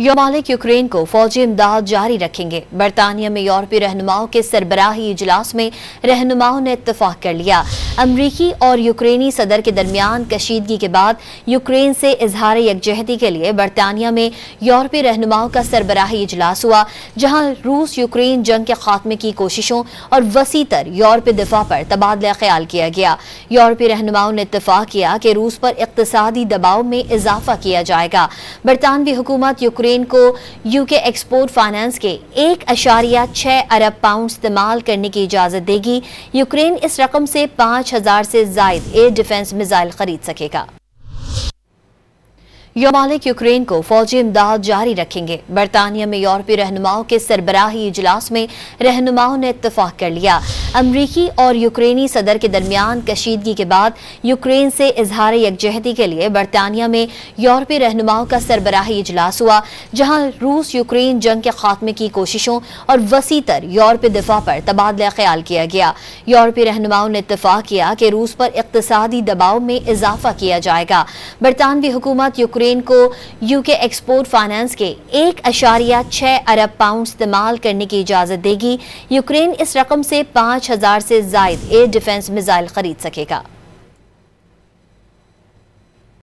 ममालिक यूक्रेन को फौजी इमदाद जारी रखेंगे। बरतानिया में यूरोपीय रहनुमाओं के सरबराही इजलास में रहनुमाओं ने इत्तफाक कर लिया। अमरीकी और यूक्रेनी सदर के दरमियान कशीदगी के बाद यूक्रेन से इजहार यकजहती के लिए बरतानिया में यूरोपीय रहनुमाओं का सरबराही इजलास हुआ, जहां रूस यूक्रेन जंग के खात्मे की कोशिशों और वसी तर यूरोपीय दिफा पर तबादला ख्याल किया गया। यूरोपीय रहनुमाओं ने इत्तफाक किया कि रूस पर इक्तसादी दबाव में इजाफा किया जाएगा। बरतानवी हुकूमत यूक्रेन को यूके एक्सपोर्ट फाइनेंस के 1.6 अरब पाउंड इस्तेमाल करने की इजाजत देगी। यूक्रेन इस रकम से 5000 से जायद एयर डिफेंस मिसाइल खरीद सकेगा। ममालिक यूक्रेन को फौजी इमदाद जारी रखेंगे। बरतानिया में यूरोपीय रहनुमाओं के सरबराही इजलास में रहनुमाओं ने इत्तफाक कर लिया। अमरीकी और यूक्रेनी सदर के दरमियान कशीदगी के बाद यूक्रेन से इजहार यकजहती के लिए बरतानिया में यूरोपीय रहनुमाओं का सरबराही इजलास हुआ, जहां रूस यूक्रेन जंग के खात्मे की कोशिशों और वसी तर यूरोपीय दिफा पर तबादला ख्याल किया गया। यूरोपीय रहनुमाओं ने इत्तफाक किया कि रूस पर इक्तसादी दबाव में इजाफा किया जाएगा। बरतानवी हुकूमत यूक्रेन को यूके एक्सपोर्ट फाइनेंस के 1.6 अरब पाउंड इस्तेमाल करने की इजाजत देगी। यूक्रेन इस रकम से 5000 से जायद एयर डिफेंस मिसाइल खरीद सकेगा।